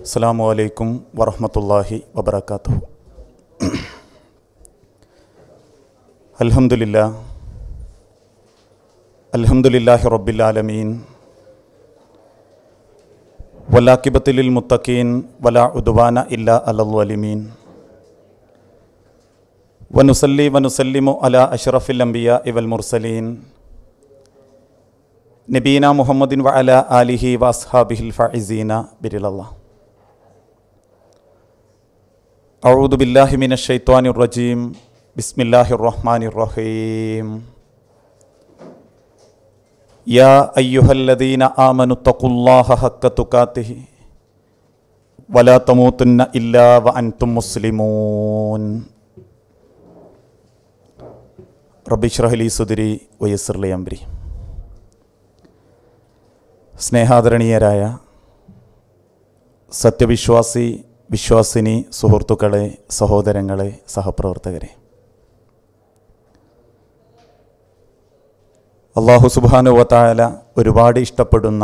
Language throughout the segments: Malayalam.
അസ്സലാമു അലൈക്കും വറഹ്മത്തുള്ളാഹി വബറകാതുഹു. അൽഹംദുലില്ലാഹി റബ്ബിൽ ആലമീൻ വലാഖിബത്തുൽ ലിൽ മുത്തഖീൻ വലാ ഉദ്വാന ഇല്ലാ അലൽ ളാലിമീൻ വനുസല്ലി വനുസല്ലിമു അലാ അഷ്റഫിൽ അംബിയാഇ വൽ മുർസലീൻ നബീന മുഹമ്മദിൻ വഅലാ ആലിഹി വഅസ്ഹാബിഹിൽ ഫായിസീന ബിറിലല്ലാഹ്. അഊദു ബില്ലാഹി മിനശ് ശൈത്വാനിർ റജീം. ബിസ്മില്ലാഹിർ റഹ്മാനിർ റഹീം. യാ അയ്യുഹല്ലദീന ആമനു തഖുല്ലാഹ ഹഖ്ക തുഖാതിഹി വലാ തമൂതുന്ന ഇല്ലാ വഅൻതും മുസ്ലിമൂൻ. റബ്ബി ഇശ്റഹ് ലി സുദ്രി വയസ്സിർ ലി അംരി. സ്നേഹാദരണീയരായ സത്യവിശ്വാസി വിശ്വാസിനി സുഹൃത്തുക്കളെ, സഹോദരങ്ങളെ, സഹപ്രവർത്തകരെ, അല്ലാഹു സുബ്ഹാനഹു വ തആല ഒരുപാട് ഇഷ്ടപ്പെടുന്ന,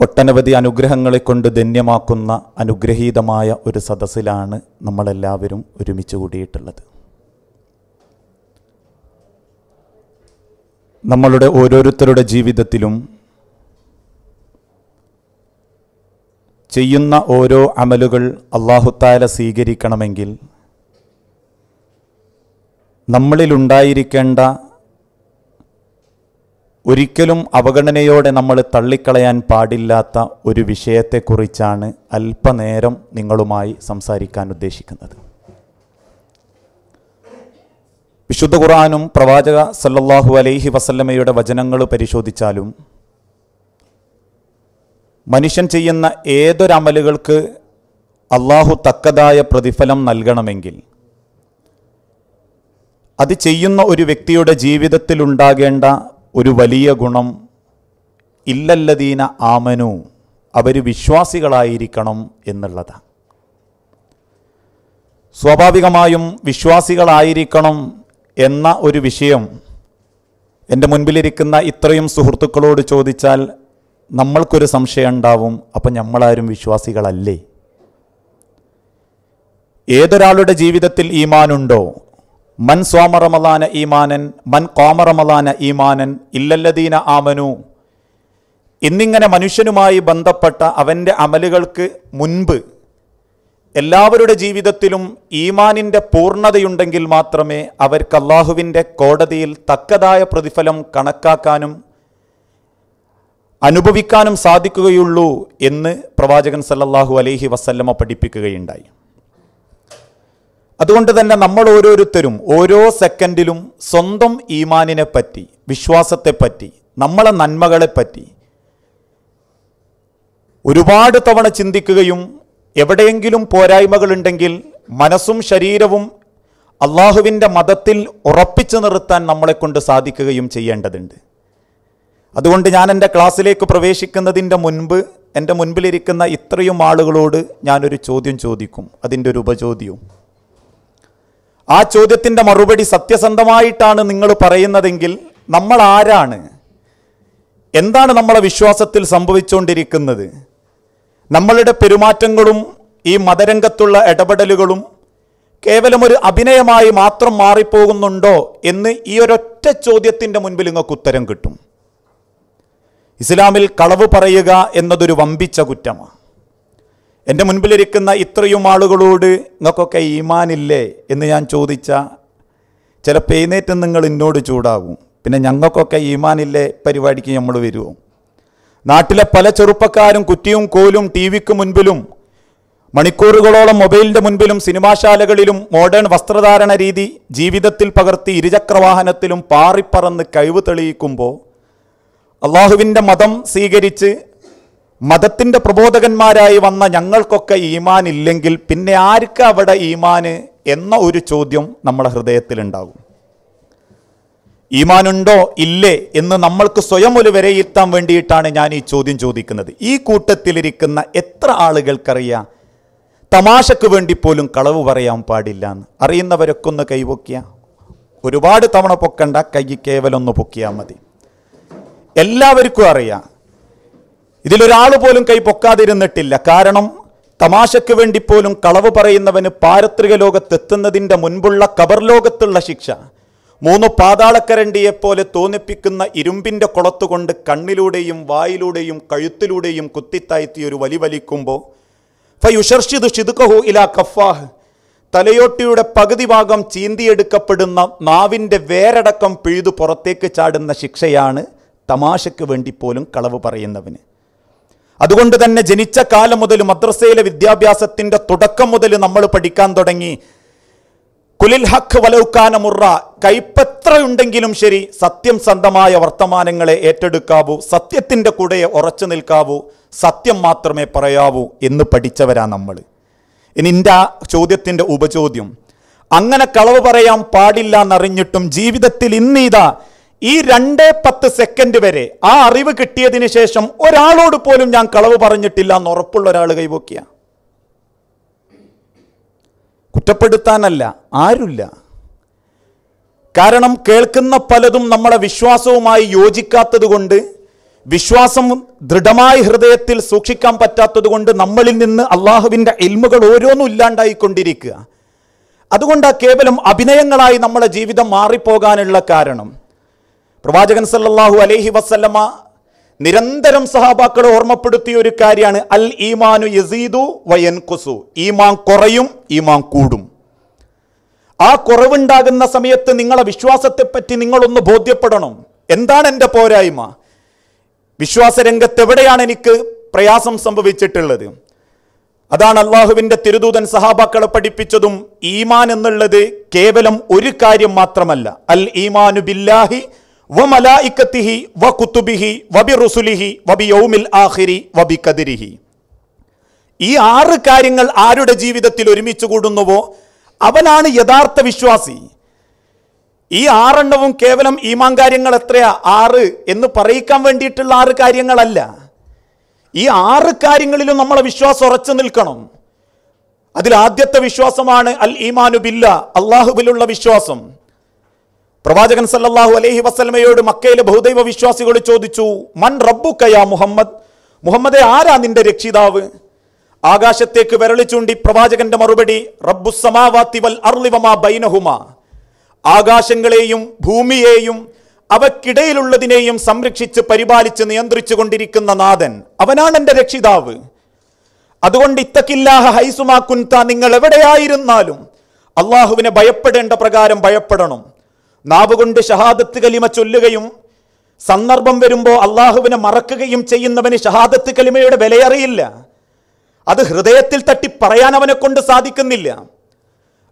ഒട്ടനവധി അനുഗ്രഹങ്ങളെ കൊണ്ട് ധന്യമാക്കുന്ന അനുഗ്രഹീതമായ ഒരു സദസ്സിലാണ് നമ്മളെല്ലാവരും ഒരുമിച്ച് കൂടിയിട്ടുള്ളത്. നമ്മളുടെ ഓരോരുത്തരുടെ ജീവിതത്തിലും ചെയ്യുന്ന ഓരോ അമലുകൾ അല്ലാഹു തആല സ്വീകരിക്കണമെങ്കിൽ നമ്മളിലുണ്ടായിരിക്കേണ്ട, ഒരിക്കലും അവഗണനയോടെ നമ്മൾ തള്ളിക്കളയാൻ പാടില്ലാത്ത ഒരു വിഷയത്തെക്കുറിച്ചാണ് അല്പനേരം നിങ്ങളുമായി സംസാരിക്കാൻ ഉദ്ദേശിക്കുന്നത്. വിശുദ്ധ ഖുർആനും പ്രവാചക സല്ലല്ലാഹു അലൈഹി വസല്ലമയുടെ വചനങ്ങൾ പരിശോധിച്ചാലും മനുഷ്യൻ ചെയ്യുന്ന ഏതൊരമലുകൾക്ക് അല്ലാഹു തക്കതായ പ്രതിഫലം നൽകണമെങ്കിൽ അത് ചെയ്യുന്ന ഒരു വ്യക്തിയുടെ ജീവിതത്തിൽ ഉണ്ടാകേണ്ട ഒരു വലിയ ഗുണം ഇല്ലല്ലദീന ആമനു, അവർ വിശ്വാസികളായിരിക്കണം എന്നുള്ളതാണ്. സ്വാഭാവികമായും വിശ്വാസികളായിരിക്കണം എന്ന ഒരു വിഷയം എൻ്റെ മുൻപിലിരിക്കുന്ന ഇത്രയും സുഹൃത്തുക്കളോട് ചോദിച്ചാൽ നമ്മൾക്കൊരു സംശയം ഉണ്ടാവും, അപ്പം നമ്മളാരും വിശ്വാസികളല്ലേ? ഏതൊരാളുടെ ജീവിതത്തിൽ ഈമാനുണ്ടോ? മൻ സ്വാമ റമളാന ഈമാനൻ മൻ ഖാമ റമളാന ഈമാനൻ ഇല്ലല്ലദീന ആമനു എന്നിങ്ങനെ മനുഷ്യനുമായി ബന്ധപ്പെട്ട അവൻ്റെ അമലുകൾക്ക് മുൻപ് എല്ലാവരുടെ ജീവിതത്തിലും ഈമാനിൻ്റെ പൂർണ്ണതയുണ്ടെങ്കിൽ മാത്രമേ അവർക്ക് അല്ലാഹുവിൻ്റെ കോടതിയിൽ തക്കതായ പ്രതിഫലം കണക്കാക്കാനും അനുഭവിക്കാനും സാധിക്കുകയുള്ളൂ എന്ന് പ്രവാചകൻ സല്ലല്ലാഹു അലൈഹി വസല്ലമ പഠിപ്പിക്കുകയുണ്ടായി. അതുകൊണ്ട് തന്നെ നമ്മൾ ഓരോരുത്തരും ഓരോ സെക്കൻഡിലും സ്വന്തം ഈമാനിനെ പറ്റി, വിശ്വാസത്തെപ്പറ്റി, നമ്മളെ നന്മകളെപ്പറ്റി ഒരുപാട് തവണ ചിന്തിക്കുകയും എവിടെയെങ്കിലും പോരായ്മകളുണ്ടെങ്കിൽ മനസ്സും ശരീരവും അള്ളാഹുവിൻ്റെ മതത്തിൽ ഉറപ്പിച്ചു നിർത്താൻ നമ്മളെക്കൊണ്ട് സാധിക്കുകയും ചെയ്യേണ്ടതുണ്ട്. അതുകൊണ്ട് ഞാൻ എൻ്റെ ക്ലാസ്സിലേക്ക് പ്രവേശിക്കുന്നതിൻ്റെ മുൻപ് എൻ്റെ മുൻപിലിരിക്കുന്ന ഇത്രയും ആളുകളോട് ഞാനൊരു ചോദ്യം ചോദിക്കും, അതിൻ്റെ ഒരു ഉപചോദ്യവും. ആ ചോദ്യത്തിൻ്റെ മറുപടി സത്യസന്ധമായിട്ടാണ് നിങ്ങൾ പറയുന്നതെങ്കിൽ നമ്മൾ ആരാണ്, എന്താണ് നമ്മളെ വിശ്വാസത്തിൽ സംഭവിച്ചുകൊണ്ടിരിക്കുന്നത്, നമ്മളുടെ പെരുമാറ്റങ്ങളും ഈ മതരംഗത്തുള്ള ഇടപെടലുകളും കേവലം ഒരു അഭിനയമായി മാത്രം മാറിപ്പോകുന്നുണ്ടോ എന്ന് ഈ ഒരൊറ്റ ചോദ്യത്തിൻ്റെ മുൻപിൽ നിങ്ങൾക്ക് ഉത്തരം കിട്ടും. ഇസ്ലാമിൽ കളവ് പറയുക എന്നതൊരു വമ്പിച്ച കുറ്റമാണ്. എൻ്റെ മുൻപിലിരിക്കുന്ന ഇത്രയും ആളുകളോട് നിങ്ങൾക്കൊക്കെ ഈമാനില്ലേ എന്ന് ഞാൻ ചോദിച്ചാൽ ചിലപ്പോൾ എഴുന്നേറ്റ് നിങ്ങൾ എന്നോട് ചൂടാകും. പിന്നെ ഞങ്ങൾക്കൊക്കെ ഈമാനില്ലേ പരിപാടിക്ക് നമ്മൾ വരുമോ? നാട്ടിലെ പല ചെറുപ്പക്കാരും കുറ്റിയും കോലും ടി വിക്ക് മുൻപിലും മണിക്കൂറുകളോളം മൊബൈലിൻ്റെ മുൻപിലും സിനിമാശാലകളിലും മോഡേൺ വസ്ത്രധാരണ രീതി ജീവിതത്തിൽ പകർത്തി ഇരുചക്രവാഹനത്തിലും പാറിപ്പറന്ന് കഴിവ് തെളിയിക്കുമ്പോൾ അള്ളാഹുവിൻ്റെ മതം സ്വീകരിച്ച് മതത്തിൻ്റെ പ്രബോധകന്മാരായി വന്ന ഞങ്ങൾക്കൊക്കെ ഈമാൻ ഇല്ലെങ്കിൽ പിന്നെ ആർക്ക് അവിടെ ഈമാന് എന്ന ഒരു ചോദ്യം നമ്മുടെ ഹൃദയത്തിലുണ്ടാകും. ഈമാനുണ്ടോ ഇല്ലേ എന്ന് നമ്മൾക്ക് സ്വയം ഒരു വിലയിരുത്താൻ വേണ്ടിയിട്ടാണ് ഞാൻ ഈ ചോദ്യം ചോദിക്കുന്നത്. ഈ കൂട്ടത്തിലിരിക്കുന്ന എത്ര ആളുകൾക്കറിയാം തമാശക്ക് വേണ്ടി പോലും കളവ് പറയാൻ പാടില്ല എന്ന്? അറിയുന്നവരൊക്കെ ഒന്ന് കൈപൊക്കിയ, ഒരുപാട് തവണ പൊക്കണ്ട, കൈ കേവലം ഒന്ന് പൊക്കിയാൽ മതി. എല്ലാവർക്കും അറിയാം ഇതിലൊരാൾ പോലും കൈ പൊക്കാതിരുന്നിട്ടില്ല. കാരണം തമാശയ്ക്ക് വേണ്ടി പോലും കളവ് പറയുന്നവന് പാരത്രിക ലോകത്തെത്തുന്നതിൻ്റെ മുൻപുള്ള ഖബർ ലോകത്തുള്ള ശിക്ഷ 3 പാതാളക്കരണ്ടിയെപ്പോലെ തോന്നിപ്പിക്കുന്ന ഇരുമ്പിൻ്റെ കുളത്തുകൊണ്ട് കണ്ണിലൂടെയും വായിലൂടെയും കഴുത്തിലൂടെയും കുത്തിത്താഴ്ത്തി ഒരു വലി വലിക്കുമ്പോൾ ഫയുഷർഷിദു ഷിദ്ഖഹു ഇലാ കഫാഹ്, തലയോട്ടിയുടെ പകുതി ഭാഗം ചീന്തിയെടുക്കപ്പെടുന്ന നാവിൻ്റെ വേരടക്കം പിഴുതു പുറത്തേക്ക് ചാടുന്ന ശിക്ഷയാണ് തമാശയ്ക്ക് വേണ്ടി പോലും കളവ് പറയുന്നവന്. അതുകൊണ്ട് തന്നെ ജനിച്ച കാലം മുതൽ മദ്രസയിലെ വിദ്യാഭ്യാസത്തിൻ്റെ തുടക്കം മുതൽ നമ്മൾ പഠിക്കാൻ തുടങ്ങി, കുലിൽ ഹഖ് വലൗകാന മുറ, കൈപ്പത്രയുണ്ടെങ്കിലും ശരി സത്യസന്ധമായ വർത്തമാനങ്ങളെ ഏറ്റെടുക്കാവൂ, സത്യത്തിൻ്റെ കൂടെ ഉറച്ചു നിൽക്കാവൂ, സത്യം മാത്രമേ പറയാവൂ എന്ന് പഠിച്ചവരാ നമ്മൾ. ഇനി എൻ്റെ ആ ചോദ്യത്തിൻ്റെ ഉപചോദ്യം, അങ്ങനെ കളവ് പറയാൻ പാടില്ല എന്നറിഞ്ഞിട്ടും ജീവിതത്തിൽ ഇന്നിതാ ഈ 2-10 സെക്കൻഡ് വരെ ആ അറിവ് കിട്ടിയതിന് ശേഷം ഒരാളോട് പോലും ഞാൻ കളവ് പറഞ്ഞിട്ടില്ല എന്ന് ഉറപ്പുള്ള ഒരാൾ കൈവക്കിയ, കുറ്റപ്പെടുത്താനല്ല, ആരുമില്ല. കാരണം കേൾക്കുന്ന പലതും നമ്മളെ വിശ്വാസവുമായി യോജിക്കാത്തത് കൊണ്ട്, വിശ്വാസം ദൃഢമായി ഹൃദയത്തിൽ സൂക്ഷിക്കാൻ പറ്റാത്തത് കൊണ്ട് നമ്മളിൽ നിന്ന് അള്ളാഹുവിൻ്റെ ഇൽമുകൾ ഓരോന്നും ഇല്ലാണ്ടായിക്കൊണ്ടിരിക്കുക. അതുകൊണ്ടാണ് കേവലം അഭിനയങ്ങളായി നമ്മളെ ജീവിതം മാറിപ്പോകാനുള്ള കാരണം. പ്രവാചകൻ സല്ലല്ലാഹു അലൈഹി വസല്ലമ നിരന്തരം സഹാബാക്കളെ ഓർമ്മപ്പെടുത്തിയ ഒരു കാര്യമാണ് അൽ ഈമാനു യസീദു വയൻകുസു, ഈമാൻ കുറയും, ഈമാൻ കൂടും. ആ കുറവുണ്ടാകുന്ന സമയത്ത് നിങ്ങളെ വിശ്വാസത്തെപ്പറ്റി നിങ്ങളൊന്ന് ബോധ്യപ്പെടണം. എന്താണ് എൻ്റെ പോരായ്മ? വിശ്വാസരംഗത്ത് എവിടെയാണ് എനിക്ക് പ്രയാസം സംഭവിച്ചിട്ടുള്ളത്? അതാണ് അള്ളാഹുവിൻ്റെ തിരുദൂതൻ സഹാബാക്കളെ പഠിപ്പിച്ചതും. ഈമാൻ എന്നുള്ളത് കേവലം ഒരു കാര്യം മാത്രമല്ല. അൽ ഈമാനു ബില്ലാഹി വ മലായികത്തിഹി വ കുതുബിഹി വ ബിറുസുലിഹി വ ബിയൗമിൽ ആഖിരി വ ബിഖദരിഹി. ഈ 6 കാര്യങ്ങൾ ആരുടെ ജീവിതത്തിൽ ഒരുമിച്ച് കൂടുന്നുവോ അവനാണ് യഥാർത്ഥ വിശ്വാസി. ഈ 6 എണ്ണവും കേവലം ഈമാൻ കാര്യങ്ങൾ എത്രയാ 6 എന്ന് പറയിക്കാൻ വേണ്ടിയിട്ടുള്ള 6 കാര്യങ്ങളല്ല. ഈ 6 കാര്യങ്ങളിലും നമ്മളെ വിശ്വാസം ഉറച്ചു നിൽക്കണം. അതിൽ ആദ്യത്തെ വിശ്വാസമാണ് അൽ ഈമാനു ബില്ലാ, അള്ളാഹുവിലുള്ള വിശ്വാസം. പ്രവാചകൻ സല്ലല്ലാഹു അലൈഹി വസല്ലമയോട് മക്കയിലെ ബഹുദൈവ വിശ്വാസികൾ ചോദിച്ചു, മൻ റബ്ബുക യാ മുഹമ്മദ്, മുഹമ്മദേ ആരാ നിന്റെ രക്ഷിതാവ്? ആകാശത്തേക്ക് വിരളി ചൂണ്ടി പ്രവാചകന്റെ മറുപടി റബ്ബുസ് സമാവാതി വൽ അർളി വമാ ബൈനഹുമാ, ആകാശങ്ങളെയും ഭൂമിയെയും അവക്കിടയിലുള്ളതിനെയും സംരക്ഷിച്ച് പരിപാലിച്ച് നിയന്ത്രിച്ചു കൊണ്ടിരിക്കുന്ന നാഥൻ, അവനാണ് എൻ്റെ രക്ഷിതാവ്. അതുകൊണ്ട് ഇത്തഖില്ലാഹ ഹൈസുമാ കുൻത, നിങ്ങൾ എവിടെയായിരുന്നാലും അള്ളാഹുവിനെ ഭയപ്പെടേണ്ട പ്രകാരം ഭയപ്പെടണം. നാവുകൊണ്ട് ഷഹാദത്ത് കലിമ ചൊല്ലുകയും സന്ദർഭം വരുമ്പോൾ അള്ളാഹുവിനെ മറക്കുകയും ചെയ്യുന്നവന് ഷഹാദത്ത് കലിമയുടെ വിലയറിയില്ല. അത് ഹൃദയത്തിൽ തട്ടി പറയാൻ അവനെ കൊണ്ട് സാധിക്കുന്നില്ല.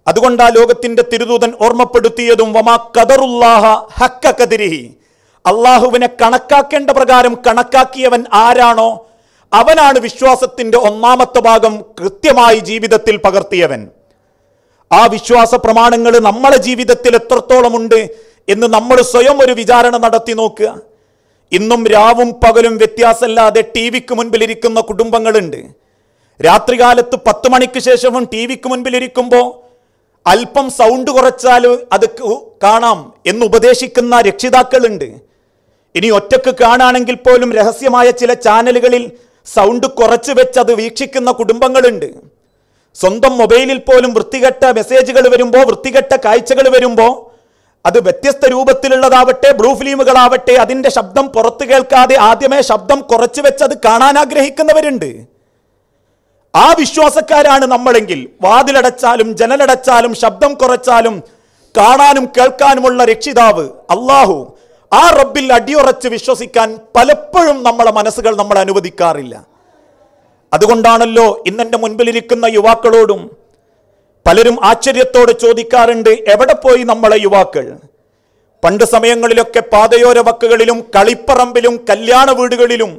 അതുകൊണ്ട് ആ ലോകത്തിന്റെ തിരുദൂതൻ ഓർമ്മപ്പെടുത്തിയതും വമാ ഖദറുല്ലാഹ ഹഖ്ക ഖദരിഹി, അള്ളാഹുവിനെ കണക്കാക്കേണ്ട പ്രകാരം കണക്കാക്കിയവൻ ആരാണോ അവനാണ് വിശ്വാസത്തിന്റെ 1ാമത്തെ ഭാഗം കൃത്യമായി ജീവിതത്തിൽ പകർത്തിയവൻ. ആ വിശ്വാസ പ്രമാണങ്ങൾ നമ്മളെ ജീവിതത്തിൽ എത്രത്തോളമുണ്ട് എന്ന് നമ്മൾ സ്വയം ഒരു വിചാരണ നടത്തി നോക്കുക. ഇന്നും രാവും പകലും വ്യത്യാസമില്ലാതെ ടി വിക്ക് മുൻപിലിരിക്കുന്ന കുടുംബങ്ങളുണ്ട്. രാത്രികാലത്ത് 10 മണിക്ക് ശേഷവും ടി വിക്ക് മുൻപിലിരിക്കുമ്പോൾ അല്പം സൗണ്ട് കുറച്ചാൽ അത് കാണാം എന്ന് ഉപദേശിക്കുന്ന രക്ഷിതാക്കളുണ്ട്. ഇനി ഒറ്റക്ക് കാണാണെങ്കിൽ പോലും രഹസ്യമായ ചില ചാനലുകളിൽ സൗണ്ട് കുറച്ച് വെച്ച് അത് വീക്ഷിക്കുന്ന കുടുംബങ്ങളുണ്ട്. സ്വന്തം മൊബൈലിൽ പോലും വൃത്തികെട്ട മെസ്സേജുകൾ വരുമ്പോൾ, വൃത്തികെട്ട കാഴ്ചകൾ വരുമ്പോൾ, അത് വ്യത്യസ്ത രൂപത്തിലുള്ളതാവട്ടെ ബ്ലൂ ഫിലിമുകളാവട്ടെ, അതിൻ്റെ ശബ്ദം പുറത്തു കേൾക്കാതെ ആദ്യമേ ശബ്ദം കുറച്ച് വെച്ച് അത് കാണാൻ ആഗ്രഹിക്കുന്നവരുണ്ട്. ആ വിശ്വാസക്കാരാണ് നമ്മളെങ്കിൽ വാതിലടച്ചാലും ജനലടച്ചാലും ശബ്ദം കുറച്ചാലും കാണാനും കേൾക്കാനുമുള്ള രക്ഷിതാവ് അള്ളാഹു, ആ റബ്ബിൽ അടിയുറച്ച് വിശ്വസിക്കാൻ പലപ്പോഴും നമ്മളെ മനസ്സുകൾ നമ്മൾ അനുവദിക്കാറില്ല. അതുകൊണ്ടാണല്ലോ ഇന്നെൻ്റെ മുൻപിലിരിക്കുന്ന യുവാക്കളോടും പലരും ആശ്ചര്യത്തോടെ ചോദിക്കാറുണ്ട്, എവിടെ പോയി നമ്മളെ യുവാക്കൾ? പണ്ട് സമയങ്ങളിലൊക്കെ പാതയോര വക്കുകളിലും കളിപ്പറമ്പിലും കല്യാണ വീടുകളിലും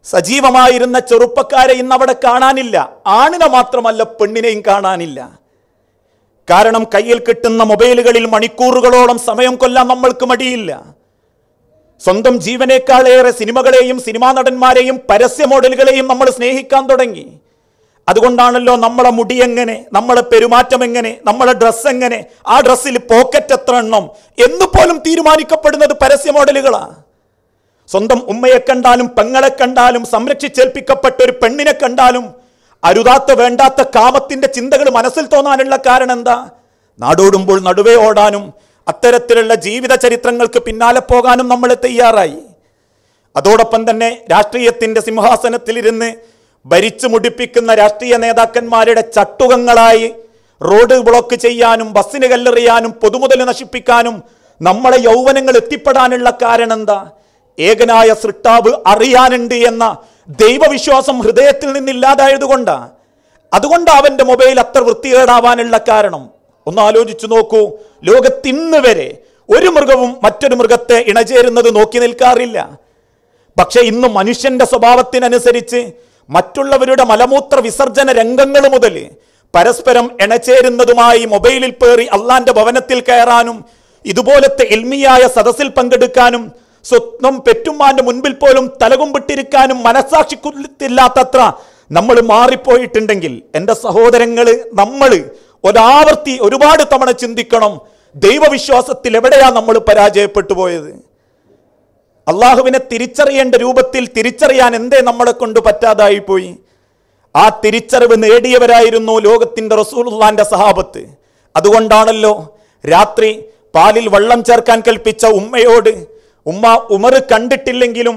സജീവമായിരുന്ന ചെറുപ്പക്കാരെ ഇന്ന് അവിടെ കാണാനില്ല. ആണിനെ മാത്രമല്ല പെണ്ണിനെയും കാണാനില്ല. കാരണം കയ്യിൽ കിട്ടുന്ന മൊബൈലുകളിൽ മണിക്കൂറുകളോളം സമയം കൊല്ലാൻ നമ്മൾക്ക് മടിയില്ല. സ്വന്തം ജീവനേക്കാളേറെ സിനിമകളെയും സിനിമാ നടന്മാരെയും പരസ്യ മോഡലുകളെയും നമ്മൾ സ്നേഹിക്കാൻ തുടങ്ങി. അതുകൊണ്ടാണല്ലോ നമ്മളെ മുടി എങ്ങനെ, നമ്മളെ പെരുമാറ്റം എങ്ങനെ, നമ്മളെ ഡ്രസ്സ് എങ്ങനെ, ആ ഡ്രസ്സിൽ പോക്കറ്റ് എത്ര എണ്ണം എന്ന് പോലും തീരുമാനിക്കപ്പെടുന്നത് പരസ്യ മോഡലുകളാണ്. സ്വന്തം ഉമ്മയെ കണ്ടാലും പെങ്ങളെ കണ്ടാലും സംരക്ഷിച്ചേൽപ്പിക്കപ്പെട്ട ഒരു പെണ്ണിനെ കണ്ടാലും അരുതാത്ത വേണ്ടാത്ത കാമത്തിന്റെ ചിന്തകൾ മനസ്സിൽ തോന്നാനുള്ള കാരണം എന്താ? നാടോടുമ്പോൾ നടുവേ ഓടാനും അത്തരത്തിലുള്ള ജീവിത ചരിത്രങ്ങൾക്ക് പിന്നാലെ പോകാനും നമ്മൾ തയ്യാറായി. അതോടൊപ്പം തന്നെ രാഷ്ട്രീയത്തിന്റെ സിംഹാസനത്തിലിരുന്ന് ഭരിച്ചു മുടിപ്പിക്കുന്ന രാഷ്ട്രീയ നേതാക്കന്മാരുടെ ചട്ടുകങ്ങളായി റോഡ് ബ്ലോക്ക് ചെയ്യാനും ബസ്സിന് കല്ലെറിയാനും പൊതുമുതൽ നശിപ്പിക്കാനും നമ്മളെ യൗവനങ്ങൾ എത്തിപ്പെടാനുള്ള കാരണം എന്താ? ഏകനായ സൃഷ്ടാവ് അറിയാനുണ്ട് എന്ന ദൈവവിശ്വാസം ഹൃദയത്തിൽ നിന്നില്ലാതായതുകൊണ്ടാ. അതുകൊണ്ട് അവന്റെ മൊബൈൽ അത്ര വൃത്തികേടാവാനുള്ള കാരണം. ഒന്ന് ആലോചിച്ചു നോക്കൂ. ലോകത്തിന്ന് വരെ ഒരു മൃഗവും മറ്റൊരു മൃഗത്തെ ഇണചേരുന്നത് നോക്കി നിൽക്കാറില്ല. പക്ഷെ ഇന്ന് മനുഷ്യന്റെ സ്വഭാവത്തിനനുസരിച്ച് മറ്റുള്ളവരുടെ മലമൂത്ര വിസർജന രംഗങ്ങൾ മുതൽ പരസ്പരം ഇണചേരുന്നതുമായി മൊബൈലിൽ പേറി അള്ളാന്റെ ഭവനത്തിൽ കയറാനും ഇതുപോലത്തെ ഇൽമിയായ സദസ്സിൽ പങ്കെടുക്കാനും സ്വപ്നം പെറ്റുമ്മാന്റെ മുൻപിൽ പോലും തലകുമ്പിട്ടിരിക്കാനും മനസ്സാക്ഷിക്കുന്നില്ലാത്തത്ര നമ്മൾ മാറിപ്പോയിട്ടുണ്ടെങ്കിൽ എൻ്റെ സഹോദരങ്ങള്, നമ്മൾ ഒരാവർത്തി ഒരുപാട് തവണ ചിന്തിക്കണം, ദൈവവിശ്വാസത്തിൽ എവിടെയാ നമ്മൾ പരാജയപ്പെട്ടു പോയത്? അള്ളാഹുവിനെ തിരിച്ചറിയേണ്ട രൂപത്തിൽ തിരിച്ചറിയാൻ എന്തേ നമ്മളെ കൊണ്ട് പറ്റാതായി പോയി? ആ തിരിച്ചറിവ് നേടിയവരായിരുന്നു ലോകത്തിന്റെ റസൂലുള്ളാന്റെ സഹാബത്ത്. അതുകൊണ്ടാണല്ലോ രാത്രി പാലിൽ വെള്ളം ചേർക്കാൻ കൽപ്പിച്ച ഉമ്മയോട് ഉമർ കണ്ടിട്ടില്ലെങ്കിലും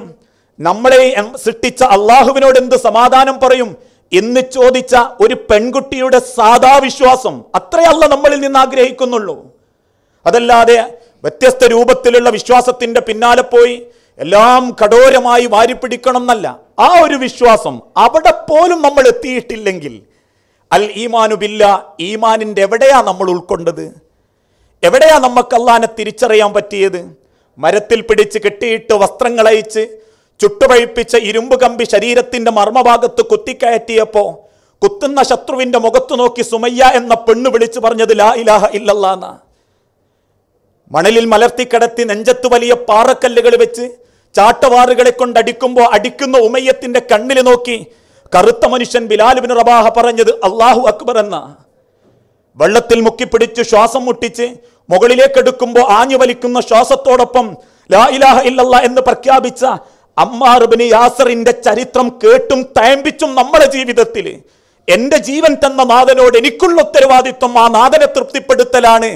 നമ്മളെ സൃഷ്ടിച്ച അള്ളാഹുവിനോട് എന്ത് സമാധാനം പറയും എന്ന് ചോദിച്ച ഒരു പെൺകുട്ടിയുടെ സാധാ വിശ്വാസം അത്രയല്ല നമ്മളിൽ നിന്ന് ആഗ്രഹിക്കുന്നുള്ളൂ. അതല്ലാതെ വ്യത്യസ്ത രൂപത്തിലുള്ള വിശ്വാസത്തിന്റെ പിന്നാലെ പോയി എല്ലാം കഠോരമായി വാരിപ്പിടിക്കണം എന്നല്ല. ആ ഒരു വിശ്വാസം അവിടെ പോലും നമ്മൾ എത്തിയിട്ടില്ലെങ്കിൽ അൽ ഈമാനു ബില്ലാ, ഈമാനിന്റെ എവിടെയാ നമ്മൾ ഉൾക്കൊണ്ടത്? എവിടെയാ നമുക്ക് അല്ലാഹനെ തിരിച്ചറിയാൻ പറ്റിയത്? മരത്തിൽ പിടിച്ച് കെട്ടിയിട്ട് വസ്ത്രങ്ങളയച്ച് ചുട്ടുപഴിപ്പിച്ച ഇരുമ്പ് കമ്പി ശരീരത്തിന്റെ മർമ്മഭാഗത്ത് കുത്തിക്കയറ്റിയപ്പോ കുത്തുന്ന ശത്രുവിന്റെ മുഖത്ത് നോക്കി സുമയ്യ എന്ന പെണ്ണ് വിളിച്ചു പറഞ്ഞത് ലാ ഇലാഹ ഇല്ലല്ലാഹ് എന്നാ. മണലിൽ മലർത്തിക്കിടത്തി നെഞ്ചത്ത് വലിയ പാറക്കല്ലുകൾ വെച്ച് ചാട്ടവാറുകളെ കൊണ്ട് അടിക്കുമ്പോൾ അടിക്കുന്ന ഉമയ്യത്തിന്റെ കണ്ണിൽ നോക്കി കറുത്ത മനുഷ്യൻ ബിലാൽ ഇബ്നു റബാഹ പറഞ്ഞത് അല്ലാഹു അക്ബർ എന്ന. വെള്ളത്തിൽ മുക്കിപ്പിടിച്ച് ശ്വാസം മുട്ടിച്ച് മുകളിലേക്ക് എടുക്കുമ്പോൾ ആഞ്ഞു വലിക്കുന്ന ശ്വാസത്തോടൊപ്പം ലാ ഇലാഹ ഇല്ലല്ലാഹ് എന്ന് പ്രഖ്യാപിച്ച അമ്മാർ ഇബ്നു യാസറിന്റെ ചരിത്രം കേട്ടും തയമ്പിച്ചും നമ്മുടെ ജീവിതത്തിൽ എന്റെ ജീവൻ തന്ന നാഥനോട് എനിക്കുള്ള ഉത്തരവാദിത്വം ആ നാഥനെ തൃപ്തിപ്പെടുത്തലാണ്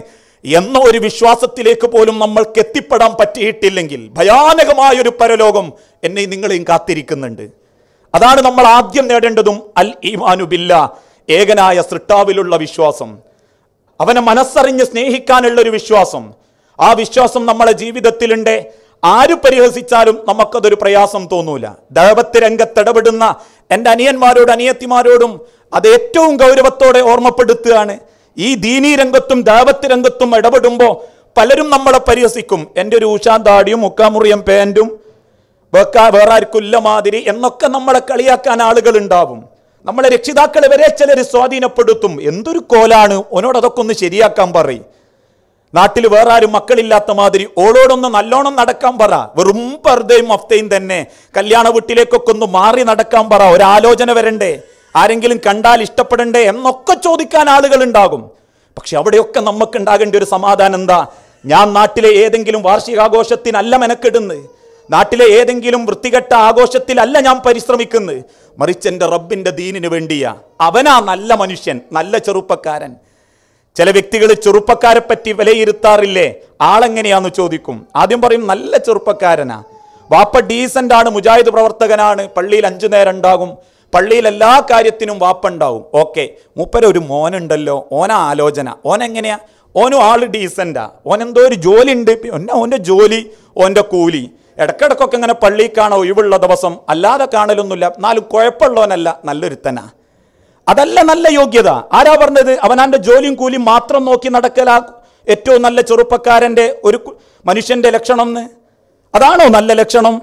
എന്ന ഒരു വിശ്വാസത്തിലേക്ക് പോലും നമ്മൾക്ക് എത്തിപ്പെടാൻ പറ്റിയിട്ടില്ലെങ്കിൽ ഭയാനകമായൊരു പരലോകം എന്നെയും നിങ്ങളെയും കാത്തിരിക്കുന്നുണ്ട്. അതാണ് നമ്മൾ ആദ്യം നേടേണ്ടതും അൽ ഈമാനു ബില്ലാ, ഏകനായ സൃഷ്ടാവിലുള്ള വിശ്വാസം, അവനെ മനസ്സറിഞ്ഞ് സ്നേഹിക്കാനുള്ള ഒരു വിശ്വാസം. ആ വിശ്വാസം നമ്മളെ ജീവിതത്തിലുണ്ട്. ആര് പരിഹസിച്ചാലും നമുക്കതൊരു പ്രയാസം തോന്നൂല. ദഅവത്ത് രംഗത്ത് ഇടപെടുന്ന എൻ്റെ അനിയന്മാരോടും അനിയത്തിമാരോടും അത് ഏറ്റവും ഗൗരവത്തോടെ ഓർമ്മപ്പെടുത്തുകയാണ്. ഈ ദീനീ രംഗത്തും ദഅവത്ത് രംഗത്തും ഇടപെടുമ്പോൾ പലരും നമ്മളെ പരിഹസിക്കും. എൻ്റെ ഒരു ഉഷാൻ താടിയും മുക്കാമുറിയം പാൻറ്റും വേറെ ആർക്കുല്ല മാതിരി എന്നൊക്കെ നമ്മളെ കളിയാക്കാൻ ആളുകൾ ഉണ്ടാവും. നമ്മളെ രക്ഷിതാക്കളെ വരെ ചിലർ സ്വാധീനപ്പെടുത്തും. എന്തൊരു കോലാണ്, ഓനോട് അതൊക്കെ ഒന്ന് ശരിയാക്കാൻ പറയും. നാട്ടിൽ വേറെ ആരും മക്കളില്ലാത്ത മാതിരി ഓളോടൊന്ന് നല്ലോണം നടക്കാൻ പറ. വെറും പർദ്ദയും മഫ്തയും തന്നെ. കല്യാണ വീട്ടിലേക്കൊക്കെ ഒന്ന് മാറി നടക്കാൻ പറ. ഒരാലോചന വരണ്ടേ, ആരെങ്കിലും കണ്ടാൽ ഇഷ്ടപ്പെടണ്ടേ എന്നൊക്കെ ചോദിക്കാൻ ആളുകൾ ഉണ്ടാകും. പക്ഷെ അവിടെയൊക്കെ നമുക്ക് ഉണ്ടാകേണ്ട ഒരു സമാധാനം എന്താ? ഞാൻ നാട്ടിലെ ഏതെങ്കിലും വാർഷികാഘോഷത്തിനല്ല മെനക്കെടുന്നത്, നാട്ടിലെ ഏതെങ്കിലും വൃത്തികെട്ട ആഘോഷത്തിലല്ല ഞാൻ പരിശ്രമിക്കുന്നത്, മറിച്ച് എൻ്റെ റബ്ബിൻ്റെ ദീനിന് വേണ്ടിയാ. അവനാ നല്ല മനുഷ്യൻ, നല്ല ചെറുപ്പക്കാരൻ. ചില വ്യക്തികൾ ചെറുപ്പക്കാരെ പറ്റി വിലയിരുത്താറില്ലേ? ആളെങ്ങനെയാന്ന് ചോദിക്കും. ആദ്യം പറയും നല്ല ചെറുപ്പക്കാരനാ, വാപ്പ ഡീസൻ്റ് ആണ്, മുജാഹിദ് പ്രവർത്തകനാണ്, പള്ളിയിൽ 5 നേരം ഉണ്ടാകും, പള്ളിയിൽ എല്ലാ കാര്യത്തിനും വാപ്പ ഉണ്ടാവും. ഓക്കെ, മൂപ്പര ഒരു മോനുണ്ടല്ലോ, ഓന ആലോചന, ഓനെങ്ങനെയാ? ഓനും ആള് ഡീസൻ്റാ, ഓനെന്തോ ഒരു ജോലി ഉണ്ട്, ഓൻ്റെ ജോലി ഓൻ്റെ കൂലി. ഇടക്കിടക്കൊക്കെ ഇങ്ങനെ പള്ളിയിൽ കാണാൻ ഒഴിവുള്ള ദിവസം, അല്ലാതെ കാണലൊന്നുമില്ല. എന്നാലും കുഴപ്പമുള്ളവനല്ല, നല്ലൊരുത്തനാ. അതല്ല നല്ല യോഗ്യത. ആരാ പറഞ്ഞത്? അവനാൻ്റെ ജോലിയും കൂലിയും മാത്രം നോക്കി നടക്കലാ ഏറ്റവും നല്ല ചെറുപ്പക്കാരൻ്റെ ഒരു മനുഷ്യൻ്റെ ലക്ഷണം എന്ന്? അതാണോ നല്ല ലക്ഷണം?